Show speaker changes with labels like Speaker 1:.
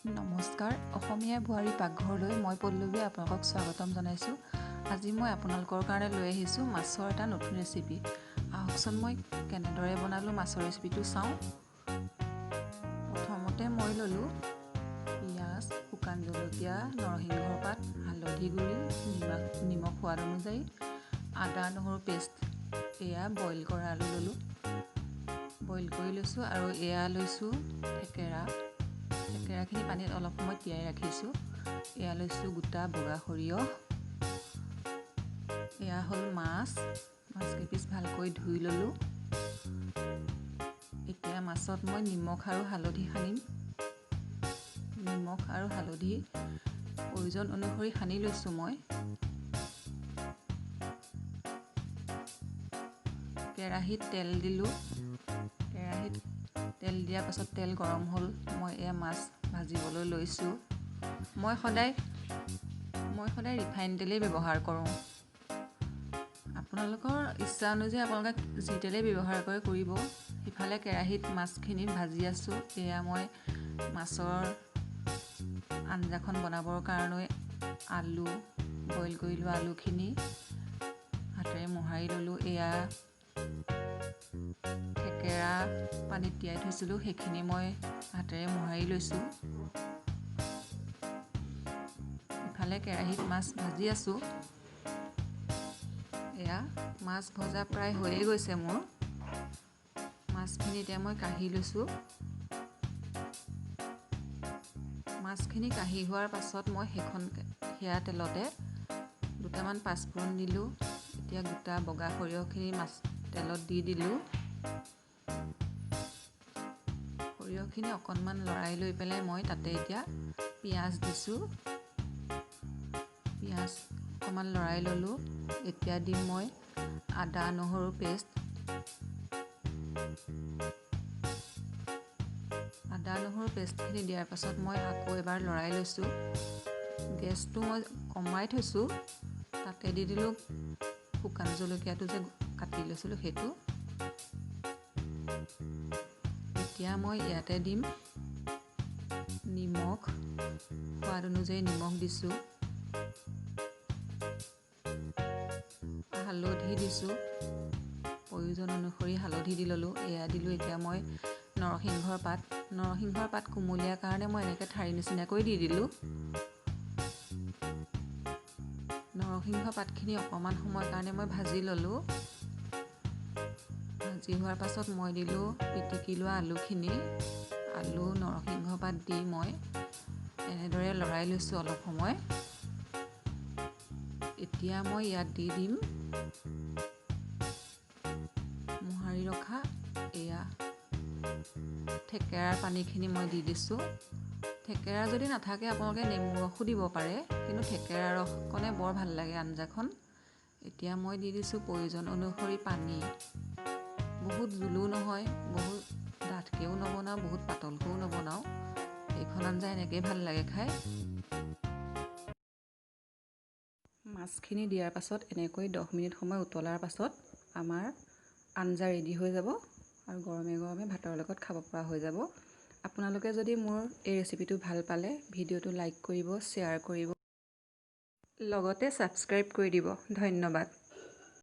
Speaker 1: নমস্কাৰ অসমীয়া বোৱাৰী পাকঘৰলৈ মই পল্লৱী আপোনালোকক স্বাগতম জনাইছোঁ। আজি মই আপোনালোকৰ কাৰণে লৈ আহিছোঁ মাছৰ এটা নতুন ৰেচিপি। আহকচোন মই কেনেদৰে বনালোঁ মাছৰ ৰেচিপিটো চাওঁ। প্ৰথমতে মই ল'লোঁ পিঁয়াজ, শুকান জলকীয়া, নৰসিংহৰ পাত, হালধি গুড়ি, নিমখ সোৱাদ অনুযায়ী, আদা নহৰু পেষ্ট, এয়া বইল কৰা আলু ল'লোঁ, বইল কৰি লৈছোঁ। আৰু এয়া লৈছোঁ থেকেৰাখিনি পানীত অলপ সময় তিয়াই ৰাখিছোঁ। এয়া লৈছোঁ গোটা বগা সৰিয়হ, এয়া হ'ল মাছকেইপিচ ভালকৈ ধুই ল'লোঁ। এতিয়া মাছত মই নিমখ আৰু হালধি সানিম। নিমখ আৰু হালধি প্ৰয়োজন অনুসৰি সানি লৈছোঁ মই। কেৰাহীত তেল দিলোঁ। কেৰাহীত তেল দিয়াৰ পাছত তেল গৰম হ'ল। মই এয়া মাছ ভাজিবলৈ লৈছোঁ। মই সদায় ৰিফাইন তেলেই ব্যৱহাৰ কৰোঁ। আপোনালোকৰ ইচ্ছা অনুযায়ী আপোনালোকে যি তেলেই ব্যৱহাৰ কৰে কৰিব। সিফালে কেৰাহীত মাছখিনি ভাজি আছোঁ। এয়া মই মাছৰ আঞ্জাখন বনাবৰ কাৰণে আলু বইল কৰি লোৱা আলুখিনি হাতেৰে মোহাৰি ল'লোঁ। এয়া থেকেৰা পানীত তিয়াই থৈছিলোঁ, সেইখিনি মই হাতেৰে মোহাৰি লৈছোঁ। ইফালে কেৰাহীত মাছ ভাজি আছোঁ। এয়া মাছ ভজা প্ৰায় হৈয়ে গৈছে মোৰ। মাছখিনি এতিয়া মই কাঢ়ি লৈছোঁ। মাছখিনি কাঢ়ি হোৱাৰ পাছত মই সেয়া তেলতে দুটামান পাঁচফোৰণ দিলোঁ। এতিয়া গোটা বগা সৰিয়হখিনি তেলত দি দিলোঁ। সৰিয়হখিনি অকণমান লৰাই লৈ পেলাই মই তাতে এতিয়া পিঁয়াজ দিছোঁ। পিঁয়াজ অকণমান লৰাই ল'লোঁ। এতিয়া দিম মই আদা নহৰু পেষ্ট। আদা নহৰু পেষ্টখিনি দিয়াৰ পাছত মই আকৌ এবাৰ লৰাই লৈছোঁ। গেছটো মই কমাই থৈছোঁ। তাতে দি দিলোঁ শুকান জলকীয়াটো যে কাটি লৈছিলোঁ সেইটো। এতিয়া মই ইয়াতে দিম নিমখ, সোৱাদ অনুযায়ী নিমখ দিছোঁ, হালধি দিছোঁ, প্ৰয়োজন অনুসৰি হালধি দি ল'লোঁ। এয়া দিলোঁ এতিয়া মই নৰসিংহৰ পাত কুমলীয়া কাৰণে মই এনেকৈ ঠাৰি নিচিনাকৈ দি দিলোঁ। নৰসিংহ পাতখিনি অকণমান সময়ৰ কাৰণে মই ভাজি ল'লোঁ। ভাজি হোৱাৰ পাছত মই দিলোঁ পিটিকি লোৱা আলু নৰসিংহ পাত দি মই এনেদৰে লৰাই লৈছোঁ অলপ সময়। এতিয়া মই ইয়াত দি দিম মোহাৰি ৰখা এয়া থেকেৰাৰ পানীখিনি মই দি দিছোঁ। থেকেৰা যদি নাথাকে আপোনালোকে নেমু ৰসো দিব পাৰে, কিন্তু থেকেৰা ৰসকণে বৰ ভাল লাগে আঞ্জাখন। এতিয়া মই দি দিছোঁ প্ৰয়োজন অনুসৰি পানী। বহুত জোলো নহয়, বহুত ডাঠকৈও নবনাওঁ, বহুত পাতলকৈও নবনাওঁ। এইখন আঞ্জা এনেকৈয়ে ভাল লাগে খাই। মাছখিনি দিয়াৰ পাছত এনেকৈ 10 মিনিট সময় উতলাৰ পাছত আমাৰ আঞ্জা ৰেডি হৈ যাব আৰু গৰমে গৰমে ভাতৰ লগত খাব পৰা হৈ যাব। আপোনালোকে যদি মোৰ এই ৰেচিপিটো ভাল পালে ভিডিঅ'টো লাইক কৰিব, শ্বেয়াৰ কৰিব, লগতে ছাবস্ক্ৰাইব কৰি দিব। ধন্যবাদ।